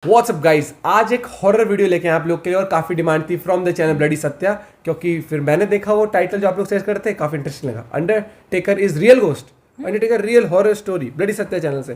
WhatsApp guys, आज एक horror video लेके आए आप लोग के लिए और काफी डिमांड थी from the channel bloody Satya, क्योंकि फिर मैंने देखा वो टाइटल जो आप लोग सर्च करते हैं काफी इंटरेस्टिंग लगा। Undertaker is real ghost, Undertaker real horror story, bloody Satya channel से।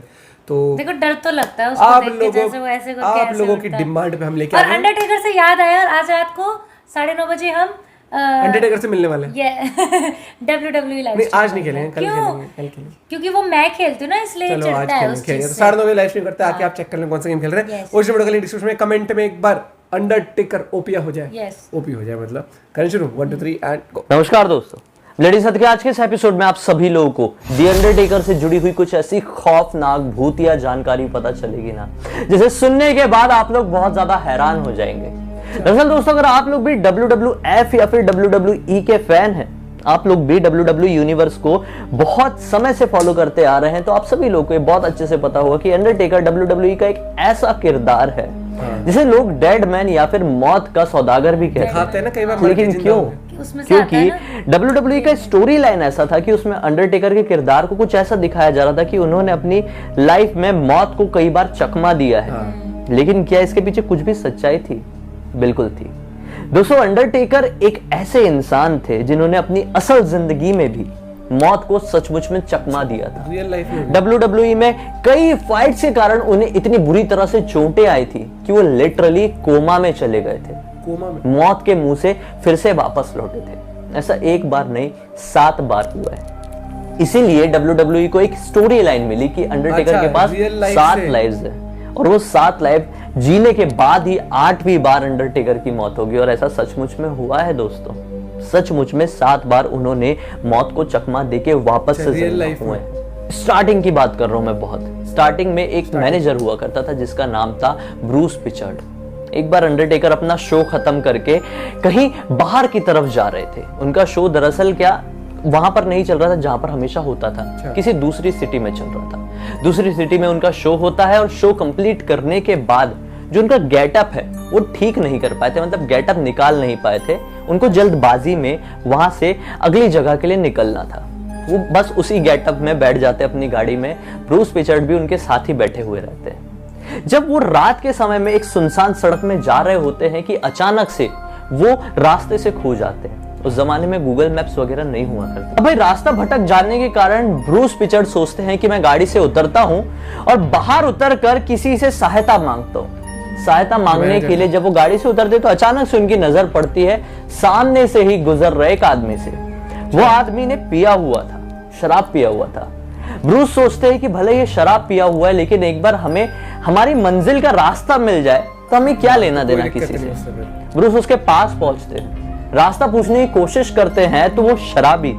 तो देखो डर तो लगता है उसको आप देख के, लोगों जैसे वो ऐसे करके आप ऐसे लोगों की उड़ता है। डिमांड पे हम लेके और आए हैं। अंडरटेकर से याद आया, आज रात को 9:30 बजे हम अंडरटेकर से मिलने वाले हैं। ये WWE लाइव नहीं, आज नहीं खेलेंगे, कल खेलेंगे, कल खेलेंगे। क्योंकि वो मैं खेलती हूँ ना, इसलिए चलो आज चिढ़ता है उस खेलेंगे। चीज तो से। 9:30 लाइव स्ट्रीम करते हैं, आके आप चेक कर लें कौन सा गेम खेल रहे हैं। उस वीडियो का लिंक डिस्क्रिप्शन में, कमेंट में एक बार अंडरटेकर ओपी हो जाए, ओपी हो जाए, मतलब करें शुरू 1 2 3 एंड गो। नमस्कार दोस्तों, ब्लडी सत्या के आज के इस एपिसोड में आप सभी लोगों को द अंडरटेकर से जुड़ी हुई कुछ ऐसी खौफनाक भूतिया जानकारी पता चलेगी ना, जिसे सुनने के बाद आप लोग बहुत ज्यादा हैरान हो जाएंगे। दरअसल दोस्तों, अगर आप लोग भी WWF या फिर WWE के फैन हैं, आप लोग भी WWE यूनिवर्स को बहुत समय से फॉलो करते आ रहे हैं, तो आप सभी लोगों को ये बहुत अच्छे से पता होगा कि अंडरटेकर WWE का एक ऐसा किरदार है जिसे लोग डेड मैन या फिर मौत का सौदागर भी कहते हैं ना कई बार। लेकिन क्यों? क्योंकि WWE का स्टोरी लाइन ऐसा था कि उसमें अंडरटेकर के किरदार को कुछ ऐसा दिखाया जा रहा था कि उन्होंने अपनी लाइफ में मौत को कई बार चकमा दिया है। लेकिन क्या इसके पीछे कुछ भी सच्चाई थी? बिल्कुल थी दोस्तों। अंडरटेकर एक ऐसे इंसान थे जिन्होंने अपनी असल जिंदगी में भी मौत को सचमुच में चकमा दिया था। रियल लाइफ में WWE में कई फाइट्स के कारण उन्हें इतनी बुरी तरह से चोटें आई थी कि वो लिटरली कोमा में चले गए थे। कोमा में मौत के मुंह से फिर से वापस लौटे थे। ऐसा एक बार नहीं, 7 बार हुआ है। इसीलिए WWE को एक स्टोरी लाइन मिली कि अंडरटेकर के पास 7 लाइव्स है और वो 7 लाइफ जीने के बाद ही 8वीं बार अंडरटेकर की मौत होगी। और ऐसा सचमुच में हुआ है दोस्तों। सचमुच में 7 बार उन्होंने मौत को चकमा देके वापस से जिंदा हुए। स्टार्टिंग की बात कर रहा हूं मैं। बहुत स्टार्टिंग में एक मैनेजर हुआ करता था जिसका नाम था ब्रूस पिचर्ड। एक बार अंडरटेकर अपना शो खत्म करके कहीं बाहर की तरफ जा रहे थे। उनका शो दरअसल क्या वहां पर नहीं चल रहा था जहां पर हमेशा होता था, किसी दूसरी सिटी में चल रहा था। दूसरी सिटी में उनका शो होता है और शो कंप्लीट करने के बाद जो उनका गेटअप है वो ठीक नहीं कर पाए थे, मतलब गेटअप निकाल नहीं पाए थे। उनको जल्दबाजी में वहां से अगली जगह के लिए निकलना था। वो बस उसी गेटअप में बैठ जाते अपनी गाड़ी में। ब्रूस पिचर्ड भी उनके साथ ही बैठे हुए रहते हैं। जब वो रात के समय में एक सुनसान सड़क में जा रहे होते हैं कि अचानक से वो रास्ते से खो जाते हैं। उस जमाने में गूगल मैप्स वगैरह नहीं हुआ करते। अब भाई रास्ता भटक जाने के कारण ब्रूस पिचर्ड सोचते हैं कि मैं गाड़ी से उतरता हूं और बाहर उतर कर किसी से सहायता मांगता हूं। सहायता मांगने के लिए जब वो गाड़ी से उतरते तो अचानक से उनकी नजर पड़ती है सामने से ही गुजर रहे एक आदमी से। वो आदमी ने पिया हुआ था, शराब पिया हुआ था। ब्रूस सोचते हैं कि भले ये शराब पिया हुआ है, लेकिन एक बार हमें हमारी मंजिल का रास्ता मिल जाए तो हमें क्या लेना देना किसी से। ब्रूस उसके पास पहुंचते हैं, रास्ता पूछने की कोशिश करते हैं तो वो शराबी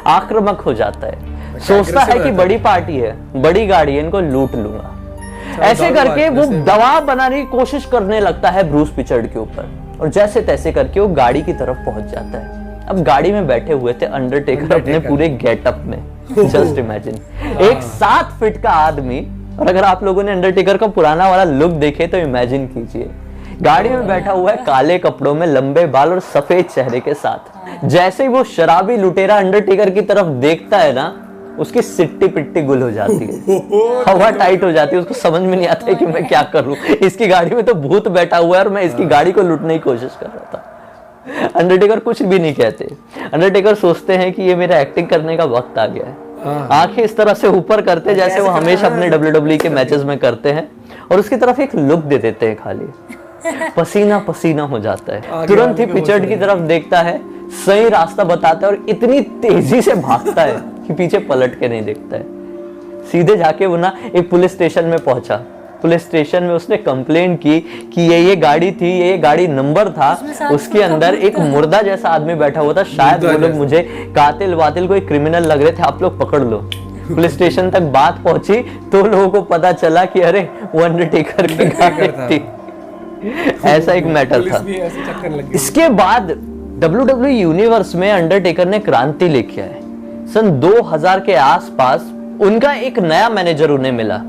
आक्रामक हो जाता है। सोचता है कि बड़ी पार्टी है, बड़ी गाड़ी है, इनको लूट लूंगा। ऐसे करके वो दबाव बनाने की कोशिश करने लगता है ब्रूस पिचर्ड के ऊपर और जैसे तैसे करके वो गाड़ी की तरफ पहुंच जाता है। अब गाड़ी में बैठे हुए थे अंडरटेकर अपने पूरे गेटअप में। जस्ट इमेजिन एक 7 फीट का आदमी। और अगर आप लोगों ने अंडरटेकर का पुराना वाला लुक देखे तो इमेजिन कीजिए, गाड़ी में बैठा हुआ है काले कपड़ों में, लंबे बाल और सफेद चेहरे के साथ। जैसे ही वो शराबी लुटेरा अंडरटेकर की तरफ देखता है ना, उसकी सिट्टी पिट्टी गुल हो जाती है, हवा टाइट हो जाती है। उसको समझ में नहीं आता है कि मैं क्या करूं। इसकी गाड़ी में तो भूत बैठा हुआ है और मैं इसकी गाड़ी को लूटने की कोशिश कर रहा था। अंडरटेकर कुछ भी नहीं कहते। अंडरटेकर सोचते हैं कि ये मेरा एक्टिंग करने का वक्त आ गया है। आंखें इस तरह से ऊपर करते जैसे वो हमेशा अपने WWE के मैचेस में करते हैं और उसकी तरफ एक लुक दे देते हैं खाली। पसीना पसीना हो जाता है। तुरंत ही पिचर्ड की तरफ देखता है, सही रास्ता बताता है और इतनी तेजी से भागता है कि पीछे पलट के नहीं देखता है। सीधे जाके वो ना एक पुलिस स्टेशन में पहुंचा। पुलिस स्टेशन में उसने कंप्लेंट की कि ये गाड़ी थी, ये गाड़ी नंबर था, उसके अंदर एक मुर्दा जैसा आदमी बैठा हुआ था। शायद वो लोग मुझे कातिल वातिल कोई क्रिमिनल लग रहे थे, आप लोग पकड़ लो। पुलिस स्टेशन तक बात पहुंची तो लोगों को पता चला कि अरे वो अंडरटेकर की गाड़ी थी। ऐसा एक मैटर था। इसके बाद WWE यूनिवर्स में अंडरटेकर ने क्रांति लेके आए। सन 2000 के आसपास उनका एक नया मैनेजर उन्हें मिला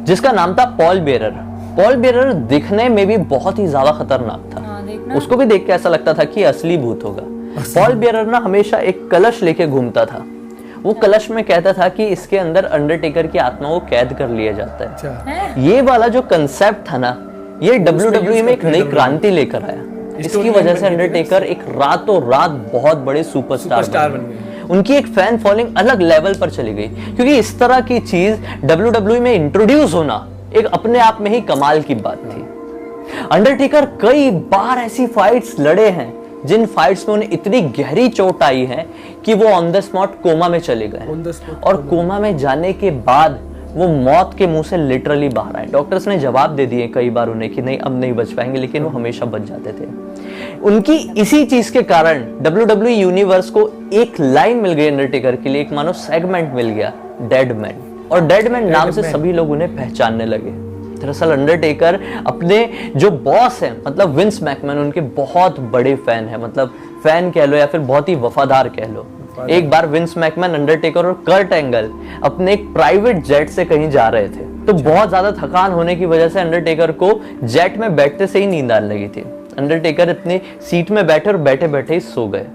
जिसका नाम था पॉल बेरर। पॉल बेरर दिखने में भी बहुत ही ज्यादा खतरनाक था। उसको भी देख के ऐसा लगता था कि असली भूत होगा। पॉल बेरर ना हमेशा एक कलश लेके घूमता था। वो कलश में कहता था कि इसके अंदर अंडरटेकर की आत्मा को कैद कर लिया जाता है। ये वाला जो कंसेप्ट था ना, ये WWE में एक नई क्रांति लेकर आया। इसकी वजह से अंडरटेकर एक रातों रात बहुत बड़े सुपरस्टार बन गए। उनकी एक फैन फॉलोइंग अलग लेवल पर चली गई, क्योंकि इस तरह की चीज WWE में इंट्रोड्यूस होना एक अपने आप में ही कमाल की बात थी। अंडरटेकर कई बार ऐसी फाइट्स लड़े हैं जिन फाइट्स में उन्हें इतनी गहरी चोट आई है कि वो ऑन द स्पॉट कोमा में चले गए, और कोमा में जाने के बाद वो मौत के मुंह से लिटरली बाहर आए। डॉक्टर्स ने जवाब दे दिए कई बार उन्हें कि नहीं अब नहीं बच पाएंगे, लेकिन वो हमेशा बच जाते थे। उनकी इसी चीज के कारण WWE यूनिवर्स को एक लाइन मिल गई अंडरटेकर के लिए, एक मानो सेगमेंट मिल गया, डेड मैन। और डेड मैन नाम से सभी लोग उन्हें पहचानने लगे। दरअसल अंडरटेकर अपने जो बॉस हैं, मतलब विंस मैकमैन, उनके बहुत बड़े फैन हैं, मतलब फैन कह लो या फिर बहुत ही वफादार कह लो। एक बार विंस मैकमैन, अंडरटेकर और कर्ट एंगल अपने एक प्राइवेट जेट से कहीं जा रहे थे, तो बहुत ज्यादा थकान होने की वजह से अंडरटेकर को जेट में बैठते से ही नींद आने लगी थी। अंडरटेकर अपनी सीट में बैठे और बैठे बैठे ही सो गए।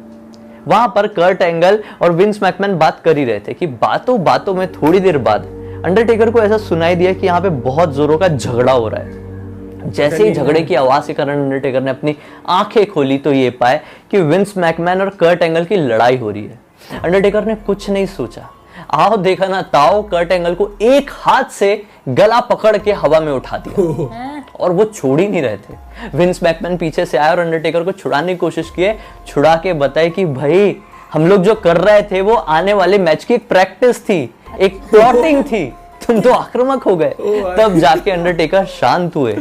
वहां पर कर्ट एंगल और विंस मैकमैन बात कर ही रहे थे कि बातों बातों में थोड़ी देर बाद अंडरटेकर को ऐसा सुनाई दिया कि यहाँ पे बहुत जोरों का झगड़ा हो रहा है। जैसे ही झगड़े की आवाज के कारण अंडरटेकर ने अपनी आंखें खोली तो ये पाए कि विंस मैकमैन और कर्ट एंगल की लड़ाई हो रही है। अंडरटेकर ने कुछ नहीं सोचा, आओ देखा ना ताओ, कर्ट एंगल को एक हाथ से गला पकड़ के हवा में उठा दिया और वो छोड़ ही नहीं रहे थे। विंस मैकमैन पीछे से आए और अंडरटेकर को छुड़ाने की कोशिश किए, छुड़ा के बताए कि भाई हम लोग जो कर रहे थे वो आने वाले मैच की एक प्रैक्टिस थी, एक प्लॉटिंग थी, तुम तो आक्रामक हो गए। तब जाके अंडरटेकर शांत हुए।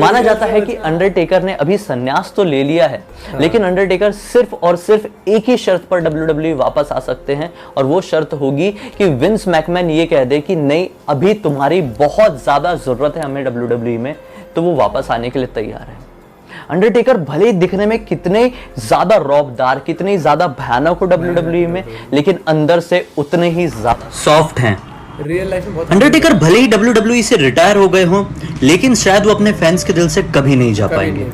माना जाता है कि अंडरटेकर ने अभी संन्यास तो ले लिया है, लेकिन अंडरटेकर सिर्फ और सिर्फ एक ही शर्त पर WWE वापस आ सकते हैं, और वो शर्त होगी कि विंस मैकमैन ये कह दे कि नहीं अभी तुम्हारी बहुत ज्यादा जरूरत है हमें WWE में, तो वो वापस आने के लिए तैयार है। अंडरटेकर भले ही दिखने में कितने ज्यादा रौबदार, कितने ज्यादा भयानक हो WWE में, लेकिन अंदर से उतने ही ज्यादा सॉफ्ट हैं। रियल लाइफ में बहुत अंडरटेकर भले ही WWE से रिटायर हो गए हों, लेकिन शायद वो अपने फैंस के दिल से कभी नहीं जा पाएंगे।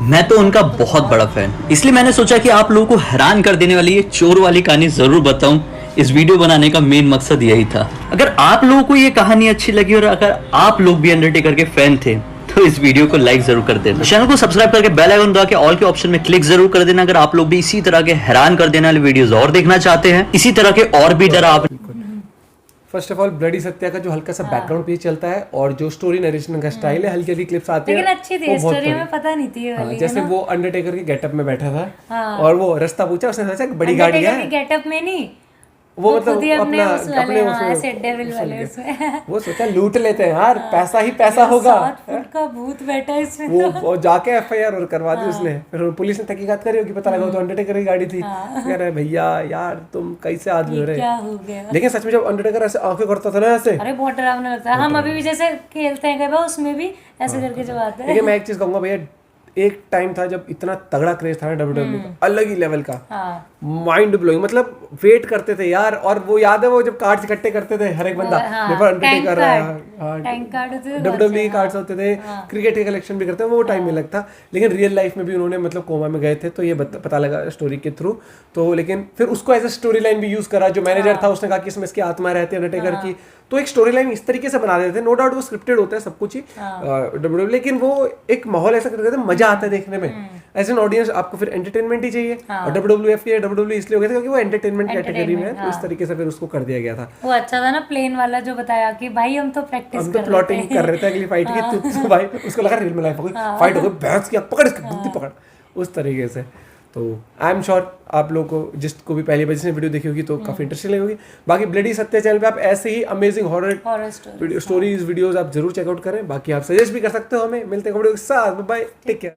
मैं तो उनका बहुत बड़ा फैन, इसलिए मैंने सोचा कि आप लोगों को हैरान कर देने वाली ये चोर वाली कहानी जरूर बताऊं। इस वीडियो बनाने का मेन मकसद यही था। अगर आप लोगों को ये कहानी अच्छी लगी और अगर आप लोग भी अंडरटेकर के फैन थे तो इस वीडियो को लाइक जरूर कर देना, चैनल को सब्सक्राइब करके बेल आइकन दबा के ऑल के ऑप्शन में क्लिक जरूर कर देना अगर आप लोग भी इसी तरह के हैरान कर देने वाले वीडियोस और देखना चाहते हैं। इसी तरह के और भी डर first of all bloody Satya का जो हल्का सा बैकग्राउंड पेज चलता है और जो स्टोरी नरेशन का स्टाइल है, हल्की हल्की क्लिप्स आती है, लेकिन अच्छी थी स्टोरी, हमें पता नहीं थी वाली। जैसे वो अंडरटेकर के गेटअप में बैठा था और वो रास्ता पूछा, उसने सोचा बड़ी गाड़ी है, गेटअप में नहीं, वो मतलब अपने वो सोचा लूट लेते हैं यार, पैसा ही पैसा होगा। का भूत बैठा इसमें वो जाके FIR और करवा दी उसने। फिर पुलिस ने तहकीकात करी होगी, पता लगा तो अंडरटेकर की गाड़ी थी। कह रहे भैया यार तुम कैसे आदमी हो रहे, क्या हो गया। लेकिन सच में जब अंडरटेकर ऐसे आंखें करता था ना ऐसे, अरे बहुत डरावना लगता है। हम अभी भी जैसे खेलते हैं कभी, उसमें भी ऐसे करके जब आते हैं। लेकिन मैं एक चीज कहूंगा भैया, एक टाइम था जब इतना तगड़ा क्रेज था ना WWE का, अलग ही लेवल का, माइंड ब्लोइंग, मतलब वेट करते थे यार। और वो याद है वो जब कार्ड्स इकट्ठे करते थे हर एक बंदा, अंडरटेकर WWE कार्ड्स होते थे, क्रिकेट के कलेक्शन भी करते थे, वो टाइम में लगता। लेकिन रियल लाइफ में भी उन्होंने मतलब कोमा में गए थे तो ये पता लगा स्टोरी के थ्रू। तो लेकिन फिर उसको एज ए स्टोरी लाइन भी यूज करा। जो मैनेजर था उसने कहा कि इसमें इसकी आत्मा रहती है अंडरटेकर की, तो एक स्टोरी लाइन इस तरीके से बना देते थे। नो डाउट वो स्क्रिप्टेड होता है सब कुछ ही WWE, लेकिन वो एक माहौल ऐसा करते थे, मजा आता है देखने में। एज एन ऑडियंस आपको फिर एंटरटेनमेंट ही चाहिए, और WWF की WWE इसलिए हो गया था क्योंकि वो एंटरटेनमेंट कैटेगरी में है, तो इस तरीके से फिर उसको कर दिया गया था। वो अच्छा था ना प्लेन वाला जो बताया कि भाई हम तो प्रैक्टिस हम तो प्लॉटिंग कर रहे थे अगली फाइट की, तो भाई उसको लगा रियल में लाइफ हो गई, फाइट हो गई, भैंस की पकड़, इसकी बुद्धि पकड़, उस तरीके से। तो आई एम श्योर आप लोगों को जिसको भी पहली बार जिसने वीडियो देखी होगी तो काफी इंटरेस्टिंग लगेगी। बाकी ब्लडी सत्या चैनल पे आप ऐसे ही अमेजिंग हॉरर स्टोरीज वीडियोस आप जरूर चेकआउट करें। बाकी आप सजेस्ट भी कर सकते हो हमें। मिलते हैं वीडियो के साथ, बाय, टेक केयर।